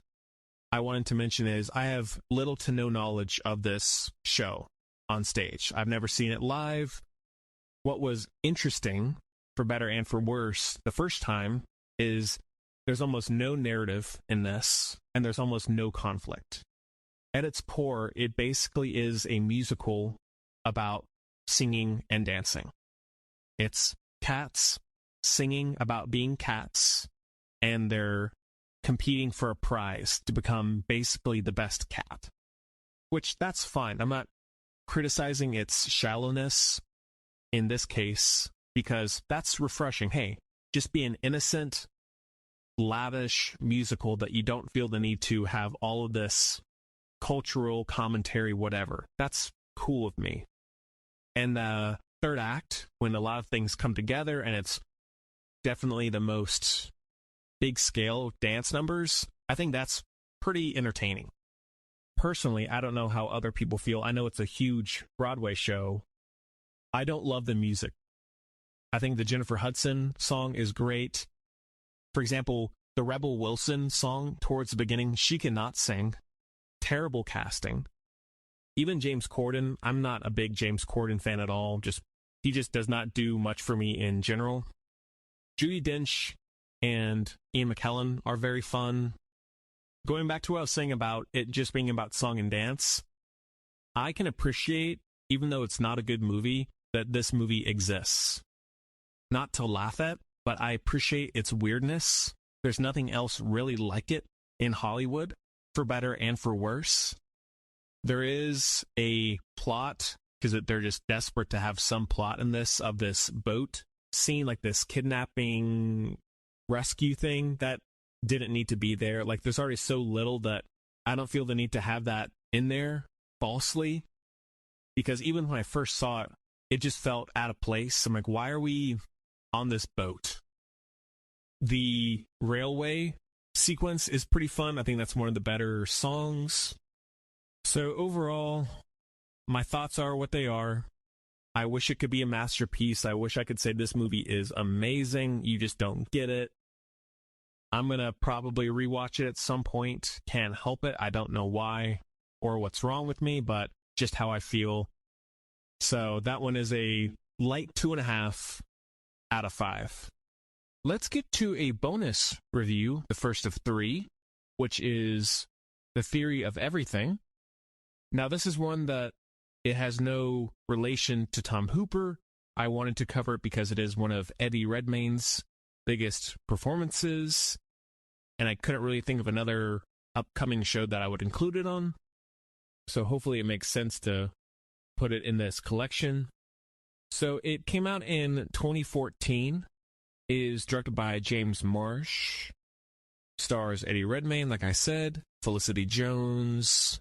I wanted to mention is I have little to no knowledge of this show on stage. I've never seen it live. What was interesting, for better and for worse, the first time is there's almost no narrative in this, and there's almost no conflict. At its core, it basically is a musical about singing and dancing. It's cats singing about being cats, and they're competing for a prize to become basically the best cat. Which, that's fine. I'm not criticizing its shallowness in this case, because that's refreshing. Hey, just be an innocent, lavish musical that you don't feel the need to have all of this cultural commentary, whatever. That's cool with me. And the third act, when a lot of things come together, and it's definitely the most big scale dance numbers, I think that's pretty entertaining. Personally, I don't know how other people feel. I know it's a huge Broadway show. I don't love the music. I think the Jennifer Hudson song is great. For example, the Rebel Wilson song towards the beginning, she cannot sing. Terrible casting. Even James Corden, I'm not a big James Corden fan at all. He just does not do much for me in general. Judi Dench and Ian McKellen are very fun. Going back to what I was saying about it just being about song and dance, I can appreciate, even though it's not a good movie, that this movie exists. Not to laugh at, but I appreciate its weirdness. There's nothing else really like it in Hollywood, for better and for worse. There is a plot because they're just desperate to have some plot in this, of this boat scene, like this kidnapping rescue thing that didn't need to be there. Like, there's already so little that I don't feel the need to have that in there falsely, because even when I first saw it, it just felt out of place. I'm like, why are we on this boat? The railway sequence is pretty fun. I think that's one of the better songs. So overall, my thoughts are what they are. I wish it could be a masterpiece. I wish I could say this movie is amazing. You just don't get it. I'm going to probably rewatch it at some point. Can't help it. I don't know why or what's wrong with me, but just how I feel. So that one is a light 2.5 out of 5. Let's get to a bonus review, the first of 3, which is The Theory of Everything. Now, this is one that it has no relation to Tom Hooper. I wanted to cover it because it is one of Eddie Redmayne's biggest performances, and I couldn't really think of another upcoming show that I would include it on. So hopefully it makes sense to put it in this collection. So it came out in 2014, is directed by James Marsh, stars Eddie Redmayne, like I said, Felicity Jones,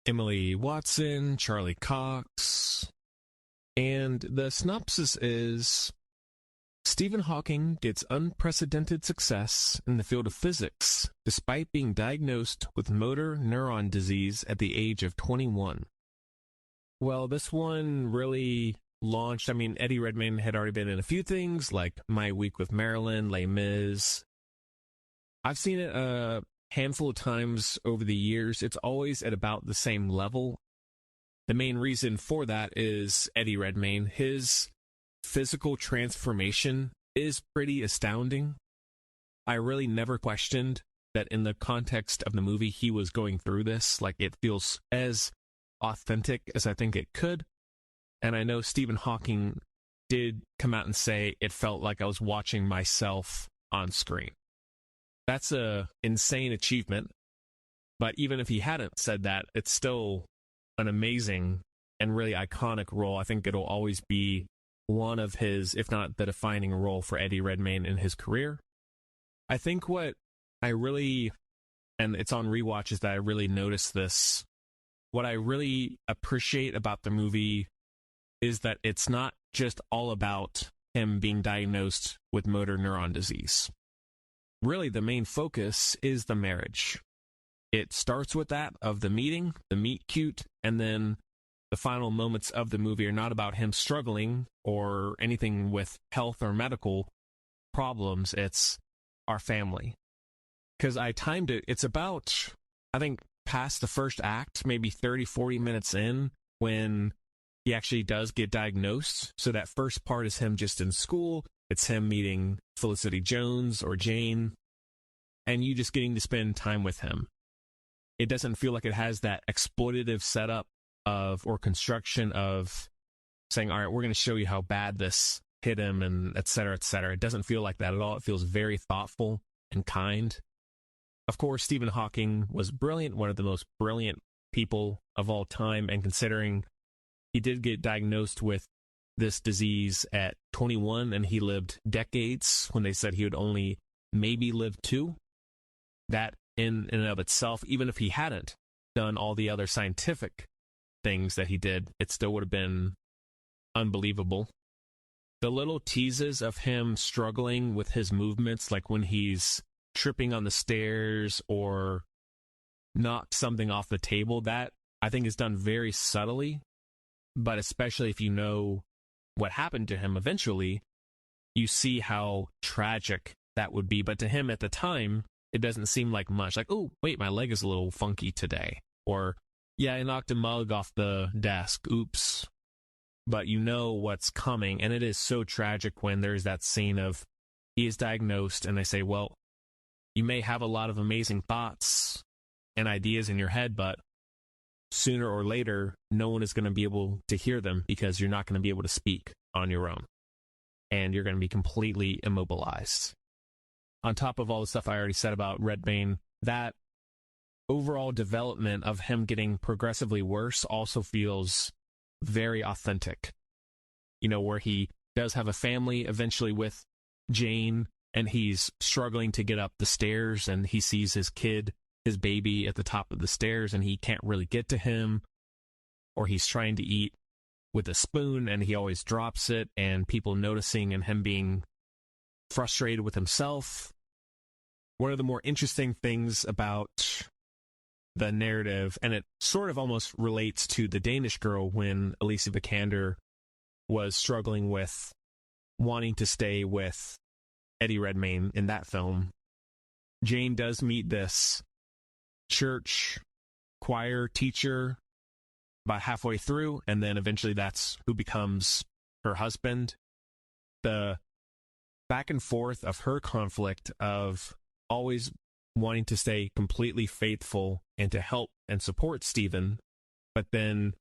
Emily Watson, Charlie Cox, and the synopsis is: Stephen Hawking gets unprecedented success in the field of physics, despite being diagnosed with motor neuron disease at the age of 21. Well, this one really launched. I mean, Eddie Redmayne had already been in a few things, like My Week with Marilyn, Les Mis. I've seen it a handful of times over the years. It's always at about the same level. The main reason for that is Eddie Redmayne. His physical transformation is pretty astounding. I really never questioned that in the context of the movie he was going through this. Like, it feels as authentic as I think it could. And I know Stephen Hawking did come out and say it felt like I was watching myself on screen. That's a insane achievement. But even if he hadn't said that, it's still an amazing and really iconic role. I think it'll always be one of his, if not the defining role for Eddie Redmayne in his career. I think what I really, and it's on rewatch, is that I really noticed this. What I really appreciate about the movie is that it's not just all about him being diagnosed with motor neuron disease. Really, the main focus is the marriage. It starts with that, of the meeting, the meet cute, and then the final moments of the movie are not about him struggling or anything with health or medical problems. It's our family. Because I timed it, it's about, I think, past the first act, maybe 30, 40 minutes in, when he actually does get diagnosed. So that first part is him just in school. It's him meeting Felicity Jones or Jane, and you just getting to spend time with him. It doesn't feel like it has that exploitative setup of, or construction of saying, all right, we're going to show you how bad this hit him, and et cetera, et cetera. It doesn't feel like that at all. It feels very thoughtful and kind. Of course, Stephen Hawking was brilliant, one of the most brilliant people of all time, and considering he did get diagnosed with this disease at 21, and he lived decades when they said he would only maybe live 2. That in and of itself, even if he hadn't done all the other scientific things that he did, it still would have been unbelievable. The little teases of him struggling with his movements, like when he's tripping on the stairs or knocked something off the table, that I think is done very subtly. But especially if you know what happened to him eventually, you see how tragic that would be. But to him at the time, it doesn't seem like much. Like, oh, wait, my leg is a little funky today. Or, yeah, I knocked a mug off the desk. Oops. But you know what's coming. And it is so tragic when there's that scene of he is diagnosed and they say, well, you may have a lot of amazing thoughts and ideas in your head, but sooner or later, no one is going to be able to hear them because you're not going to be able to speak on your own. And you're going to be completely immobilized. On top of all the stuff I already said about Redmayne, that overall development of him getting progressively worse also feels very authentic. Where he does have a family eventually with Jane, and he's struggling to get up the stairs, and he sees his baby at the top of the stairs, and he can't really get to him, or he's trying to eat with a spoon and he always drops it, and people noticing and him being frustrated with himself. One of the more interesting things about the narrative, and it sort of almost relates to the Danish Girl when Alicia Vikander was struggling with wanting to stay with Eddie Redmayne in that film. Jane does meet this church choir teacher about halfway through, and then eventually that's who becomes her husband. The back and forth of her conflict of always wanting to stay completely faithful and to help and support Stephen, but then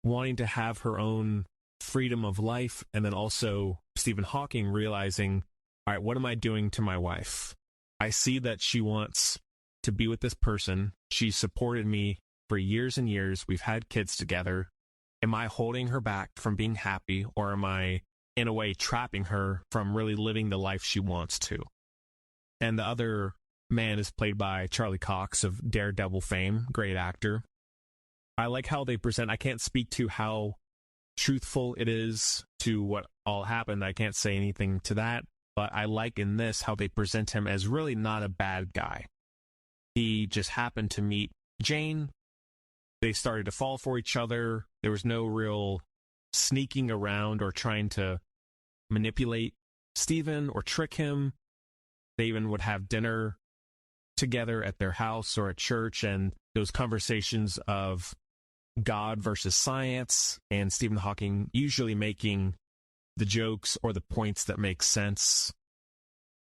wanting to have her own freedom of life, and then also Stephen Hawking realizing, all right, what am I doing to my wife? I see that she wants to be with this person. She supported me for years and years. We've had kids together. Am I holding her back from being happy, or am I, in a way, trapping her from really living the life she wants to? And the other man is played by Charlie Cox of Daredevil fame, great actor. I like how they present. I can't speak to how truthful it is to what all happened. I can't say anything to that, but I like in this how they present him as really not a bad guy. He just happened to meet Jane. They started to fall for each other. There was no real sneaking around or trying to manipulate Stephen or trick him. They even would have dinner together at their house or at church, and those conversations of God versus science, and Stephen Hawking usually making the jokes or the points that make sense.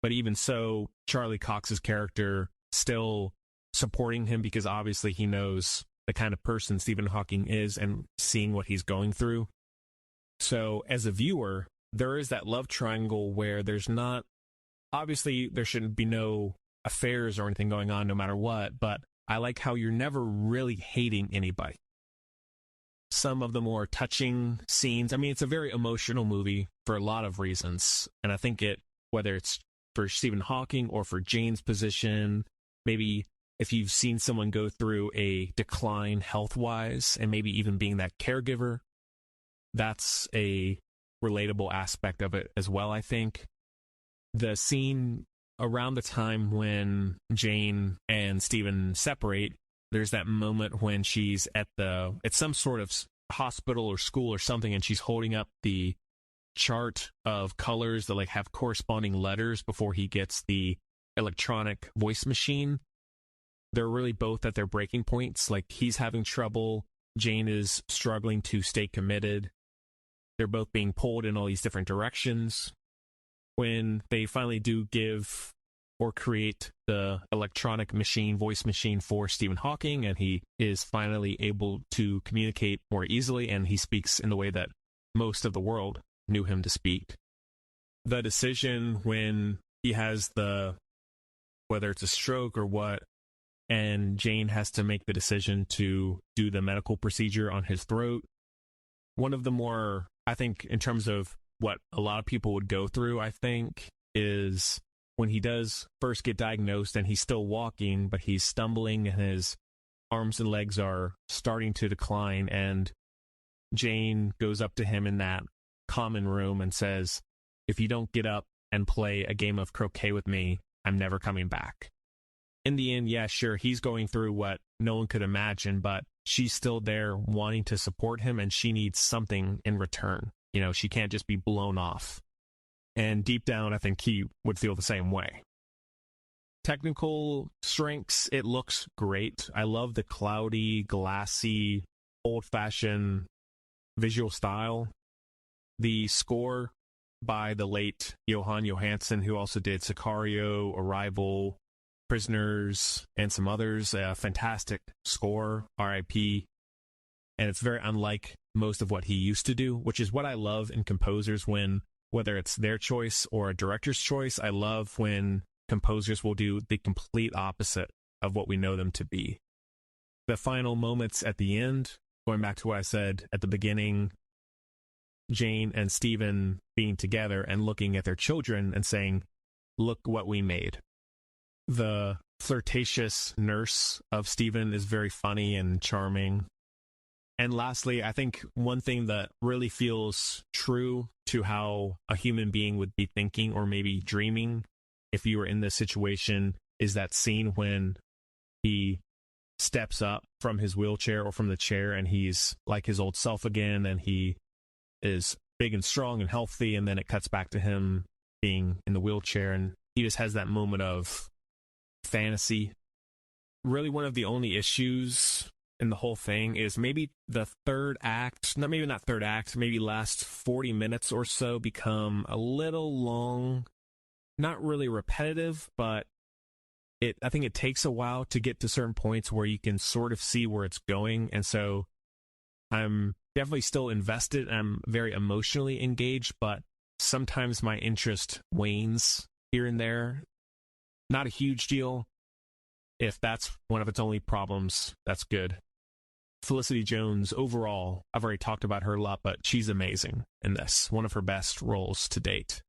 But even so, Charlie Cox's character still supporting him, because obviously he knows the kind of person Stephen Hawking is and seeing what he's going through. So as a viewer, there is that love triangle where there's not, obviously there shouldn't be no affairs or anything going on no matter what, but I like how you're never really hating anybody. Some of the more touching scenes, I mean, it's a very emotional movie for a lot of reasons, and I think whether it's for Stephen Hawking or for Jane's position, maybe if you've seen someone go through a decline health-wise, and maybe even being that caregiver, that's a relatable aspect of it as well, I think. The scene around the time when Jane and Stephen separate, there's that moment when she's at some sort of hospital or school or something, and she's holding up the chart of colors that have corresponding letters before he gets the electronic voice machine. They're really both at their breaking points. He's having trouble. Jane is struggling to stay committed. They're both being pulled in all these different directions. When they finally do give or create the electronic voice machine for Stephen Hawking, and he is finally able to communicate more easily, and he speaks in the way that most of the world knew him to speak. The decision when he has whether it's a stroke or what, and Jane has to make the decision to do the medical procedure on his throat. One of the more, I think, in terms of what a lot of people would go through, I think, is when he does first get diagnosed and he's still walking, but he's stumbling and his arms and legs are starting to decline, and Jane goes up to him in that common room and says, if you don't get up and play a game of croquet with me, I'm never coming back. In the end, yeah, sure, he's going through what no one could imagine, but she's still there wanting to support him, and she needs something in return. She can't just be blown off. And deep down, I think he would feel the same way. Technical strengths, it looks great. I love the cloudy, glassy, old-fashioned visual style. The score by the late Johan Johansson, who also did Sicario, Arrival, Prisoners, and some others. A fantastic score, R.I.P. And it's very unlike most of what he used to do, which is what I love in composers whether it's their choice or a director's choice. I love when composers will do the complete opposite of what we know them to be. The final moments at the end, going back to what I said at the beginning, Jane and Stephen being together and looking at their children and saying, look what we made. The flirtatious nurse of Stephen is very funny and charming. And lastly, I think one thing that really feels true to how a human being would be thinking or maybe dreaming if you were in this situation is that scene when he steps up from his wheelchair or from the chair and he's like his old self again and he is big and strong and healthy, and then it cuts back to him being in the wheelchair and he just has that moment of fantasy. Really, one of the only issues in the whole thing is maybe the third act, maybe last 40 minutes or so become a little long, not really repetitive, but I think it takes a while to get to certain points where you can sort of see where it's going. And so I'm definitely still invested. I'm very emotionally engaged, but sometimes my interest wanes here and there. Not a huge deal. If that's one of its only problems, that's good. Felicity Jones, overall, I've already talked about her a lot, but she's amazing in this. One of her best roles to date.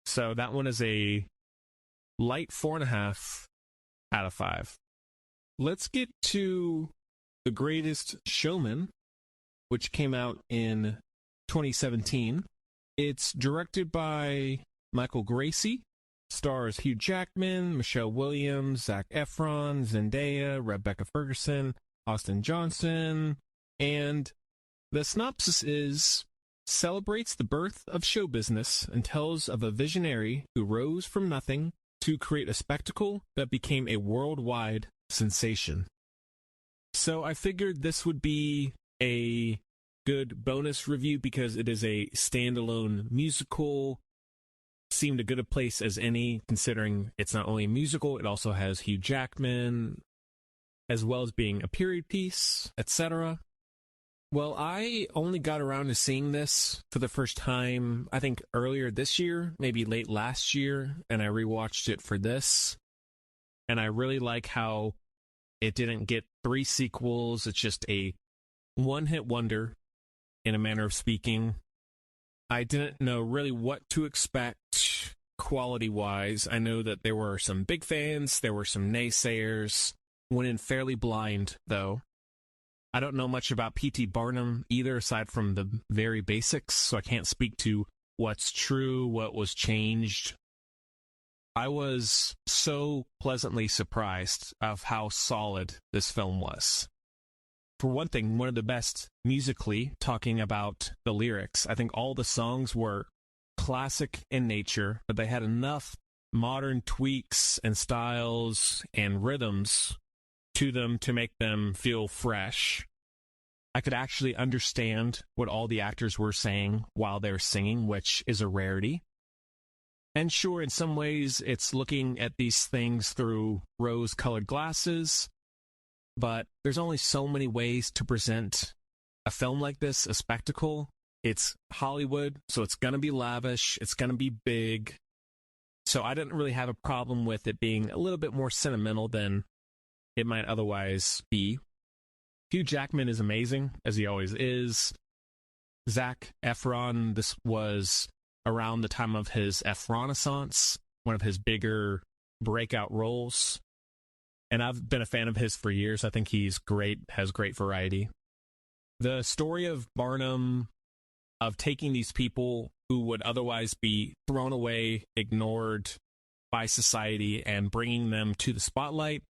So that one is a light 4.5 out of 5. Let's get to The Greatest Showman, which came out in 2017. It's directed by Michael Gracie, stars Hugh Jackman, Michelle Williams, Zac Efron, Zendaya, Rebecca Ferguson, Austin Johnson, and the synopsis is: celebrates the birth of show business and tells of a visionary who rose from nothing to create a spectacle that became a worldwide sensation. So I figured this would be a good bonus review because it is a standalone musical. Seemed a good a place as any, considering it's not only a musical, it also has Hugh Jackman, as well as being a period piece, etc. Well, I only got around to seeing this for the first time, I think earlier this year, maybe late last year, and I rewatched it for this. And I really like how it didn't get 3 sequels. It's just a one-hit wonder, in a manner of speaking. I didn't know really what to expect quality-wise. I know that there were some big fans, there were some naysayers. Went in fairly blind, though. I don't know much about P.T. Barnum either, aside from the very basics, so I can't speak to what's true, what was changed. I was so pleasantly surprised of how solid this film was. For one thing, one of the best musically, talking about the lyrics. I think all the songs were classic in nature, but they had enough modern tweaks and styles and rhythms to them to make them feel fresh. I could actually understand what all the actors were saying while they were singing, which is a rarity. And sure, in some ways, it's looking at these things through rose-colored glasses, but there's only so many ways to present a film like this, a spectacle. It's Hollywood, so it's going to be lavish, it's going to be big. So I didn't really have a problem with it being a little bit more sentimental than it might otherwise be. Hugh Jackman is amazing, as he always is. Zac Efron, this was around the time of his Efronaissance, one of his bigger breakout roles. And I've been a fan of his for years. I think he's great, has great variety. The story of Barnum, of taking these people who would otherwise be thrown away, ignored by society, and bringing them to the spotlight,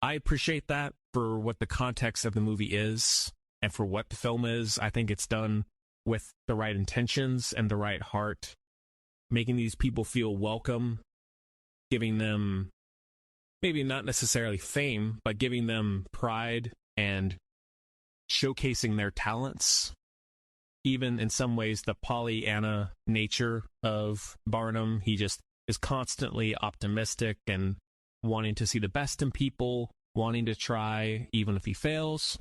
I appreciate that for what the context of the movie is and for what the film is. I think it's done with the right intentions and the right heart, making these people feel welcome, giving them maybe not necessarily fame, but giving them pride and showcasing their talents. Even in some ways, the Pollyanna nature of Barnum, he just is constantly optimistic and wanting to see the best in people, wanting to try even if he fails.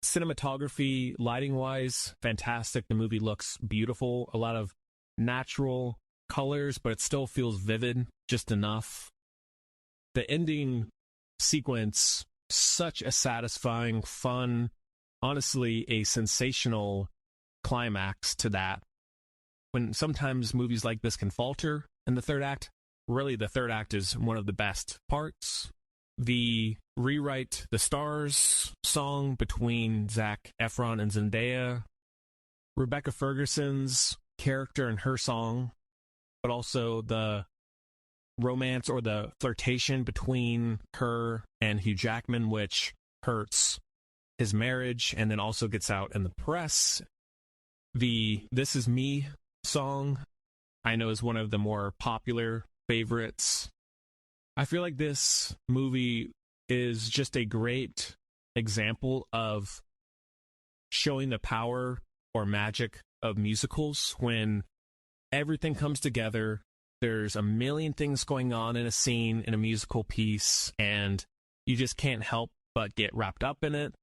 Cinematography, lighting-wise, fantastic. The movie looks beautiful. A lot of natural colors, but it still feels vivid, just enough. The ending sequence, such a satisfying, fun, honestly, a sensational climax to that. When sometimes movies like this can falter in the third act, really the third act is one of the best parts. The Rewrite the Stars song between Zac Efron and Zendaya, Rebecca Ferguson's character and her song, but also the romance or the flirtation between her and Hugh Jackman, which hurts his marriage and then also gets out in the press. The This Is Me song, I know, is one of the more popular favorites. I feel like this movie is just a great example of showing the power or magic of musicals when everything comes together. There's a million things going on in a scene, in a musical piece, and you just can't help but get wrapped up in it.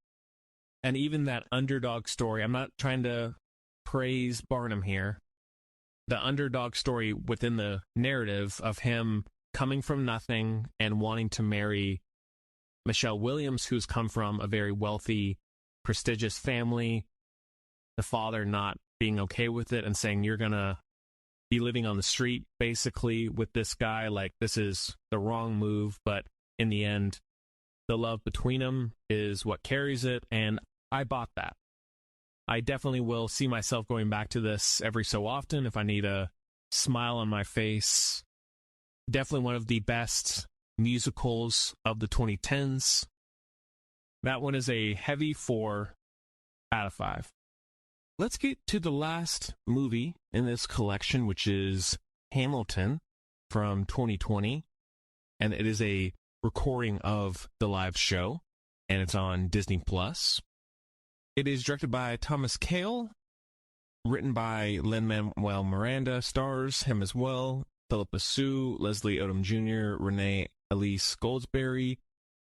And even that underdog story, I'm not trying to praise Barnum here, the underdog story within the narrative of him coming from nothing and wanting to marry Michelle Williams, who's come from a very wealthy, prestigious family, the father not being okay with it and saying, you're gonna be living on the street basically with this guy, like this is the wrong move. But in the end, the love between them is what carries it, and I bought that. I definitely will see myself going back to this every so often if I need a smile on my face. Definitely one of the best musicals of the 2010s. That one is a heavy 4 out of 5. Let's get to the last movie in this collection, which is Hamilton from 2020. And it is a recording of the live show, and it's on Disney+. It is directed by Thomas Kail, written by Lin-Manuel Miranda, stars him as well, Philippa Sue, Leslie Odom Jr., Renee Elise Goldsberry,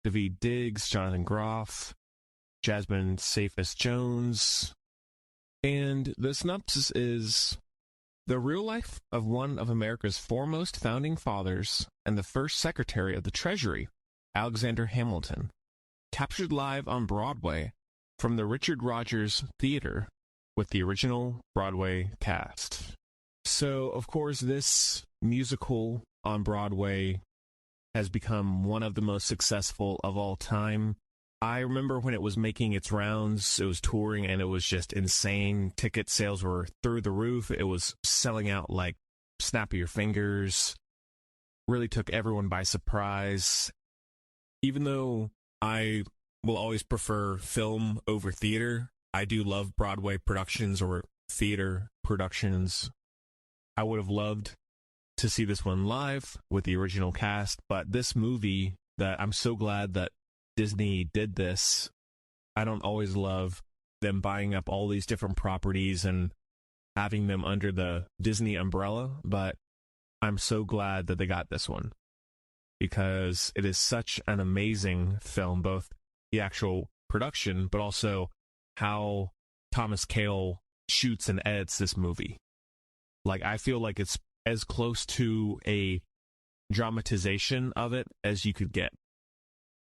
Daveed Diggs, Jonathan Groff, Jasmine Cephas-Jones. And the synopsis is: the real life of one of America's foremost founding fathers and the first Secretary of the Treasury, Alexander Hamilton, captured live on Broadway from the Richard Rodgers Theater with the original Broadway cast. So, of course, this musical on Broadway has become one of the most successful of all time. I remember when it was making its rounds, it was touring, and it was just insane. Ticket sales were through the roof. It was selling out like snap of your fingers. Really took everyone by surprise. Even though I will always prefer film over theater, I do love Broadway productions or theater productions. I would have loved to see this one live with the original cast, but this movie, that I'm so glad that Disney did this. I don't always love them buying up all these different properties and having them under the Disney umbrella, but I'm so glad that they got this one because it is such an amazing film, both the actual production, but also how Thomas Kail shoots and edits this movie. Like, I feel like it's as close to a dramatization of it as you could get.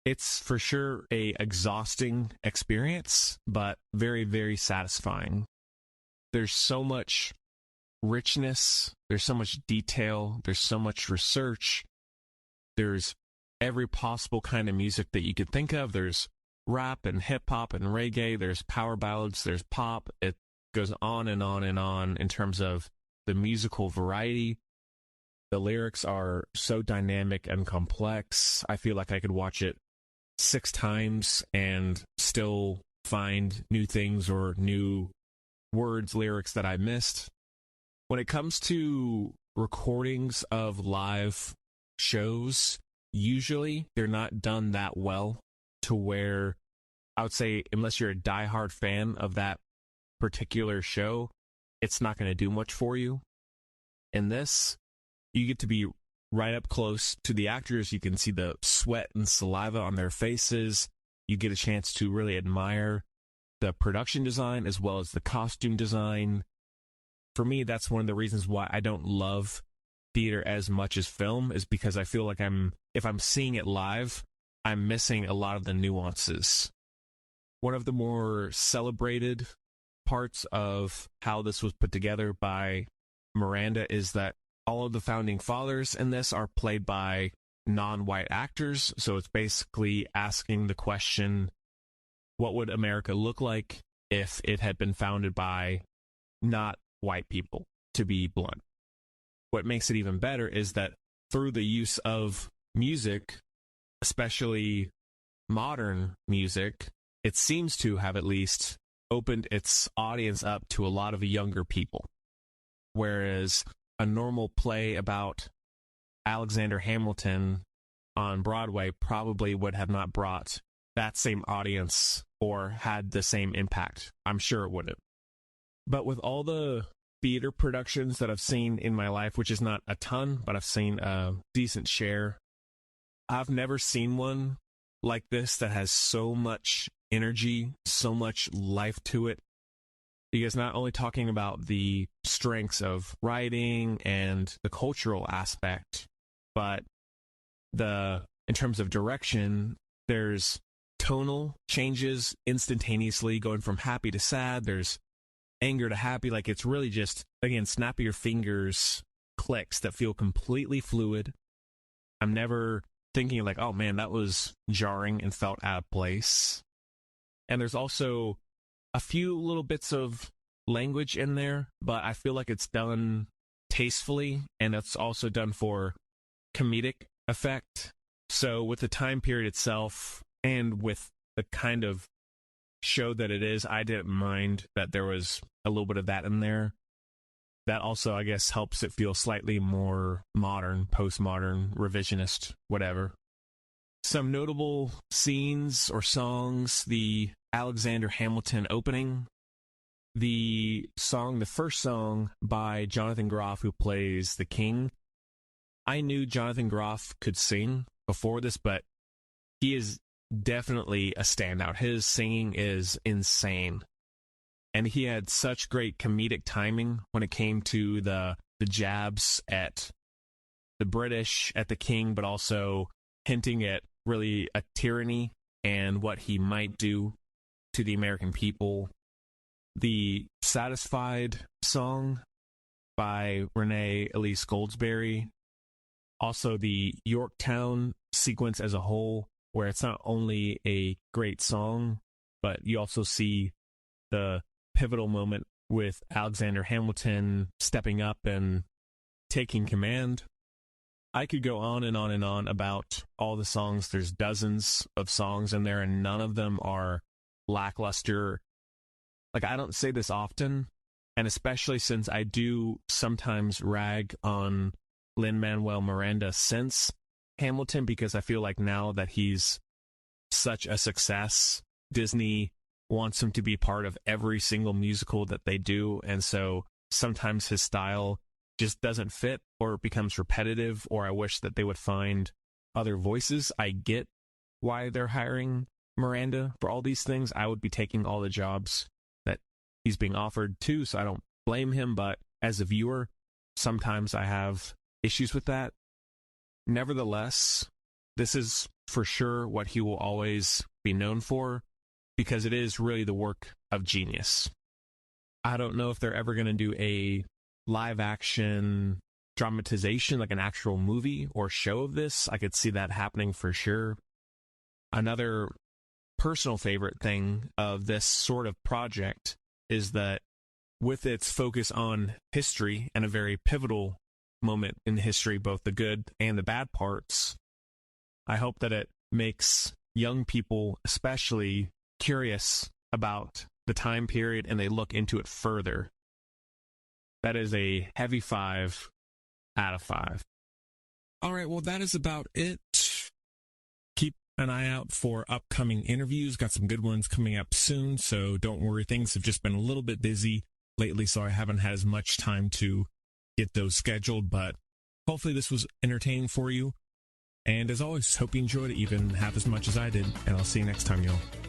It's for sure a exhausting experience, but very, very satisfying. There's so much richness, there's so much detail, there's so much research, there's every possible kind of music that you could think of. There's rap and hip-hop and reggae, there's power ballads, there's pop. It goes on and on and on in terms of the musical variety. The lyrics are so dynamic and complex. I feel like I could watch it 6 times and still find new things or new words, lyrics that I missed. When it comes to recordings of live shows, usually they're not done that well to where I would say, unless you're a diehard fan of that particular show, it's not going to do much for you. In this, you get to be right up close to the actors. You can see the sweat and saliva on their faces. You get a chance to really admire the production design as well as the costume design. For me, that's one of the reasons why I don't love theater as much as film, is because I feel like if I'm seeing it live, I'm missing a lot of the nuances. One of the more celebrated parts of how this was put together by Miranda is that all of the founding fathers in this are played by non-white actors. So it's basically asking the question, what would America look like if it had been founded by not white people, to be blunt? What makes it even better is that through the use of music, especially modern music, it seems to have at least opened its audience up to a lot of younger people. Whereas a normal play about Alexander Hamilton on Broadway probably would have not brought that same audience or had the same impact. I'm sure it wouldn't. But with all the theater productions that I've seen in my life, which is not a ton, but I've seen a decent share, I've never seen one like this that has so much energy, so much life to it. Because not only talking about the strengths of writing and the cultural aspect, but in terms of direction, there's tonal changes instantaneously, going from happy to sad. There's anger to happy. Like, it's really just, again, snap of your fingers clicks that feel completely fluid. I'm never thinking like, oh man, that was jarring and felt out of place. And there's also a few little bits of language in there, but I feel like it's done tastefully, and it's also done for comedic effect. So with the time period itself and with the kind of show that it is, I didn't mind that there was a little bit of that in there. That also, I guess, helps it feel slightly more modern, postmodern, revisionist, whatever. Some notable scenes or songs: the Alexander Hamilton opening, the first song by Jonathan Groff, who plays the king. I knew Jonathan Groff could sing before this, but he is definitely a standout. His singing is insane. And he had such great comedic timing when it came to the jabs at the British, at the king, but also hinting at really a tyranny and what he might do to the American people. The Satisfied song by Renee Elise Goldsberry. Also the Yorktown sequence as a whole, where it's not only a great song, but you also see the pivotal moment with Alexander Hamilton stepping up and taking command. I could go on and on and on about all the songs. There's dozens of songs in there, and none of them are lackluster. Like, I don't say this often, and especially since I do sometimes rag on Lin-Manuel Miranda since Hamilton, because I feel like now that he's such a success, Disney wants him to be part of every single musical that they do, and so sometimes his style just doesn't fit or becomes repetitive, or I wish that they would find other voices. I get why they're hiring Miranda for all these things. I would be taking all the jobs that he's being offered too, so I don't blame him, but as a viewer, sometimes I have issues with that. Nevertheless, this is for sure what he will always be known for, because it is really the work of genius. I don't know if they're ever going to do a live action dramatization, like an actual movie or show of this. I could see that happening for sure. Another personal favorite thing of this sort of project is that with its focus on history and a very pivotal moment in history, both the good and the bad parts, I hope that it makes young people especially curious about the time period and they look into it further. That is a heavy 5 out of 5. All right, well, that is about it. Keep an eye out for upcoming interviews. Got some good ones coming up soon, so don't worry. Things have just been a little bit busy lately, so I haven't had as much time to get those scheduled, but hopefully this was entertaining for you. And as always, hope you enjoyed it even half as much as I did, and I'll see you next time, y'all.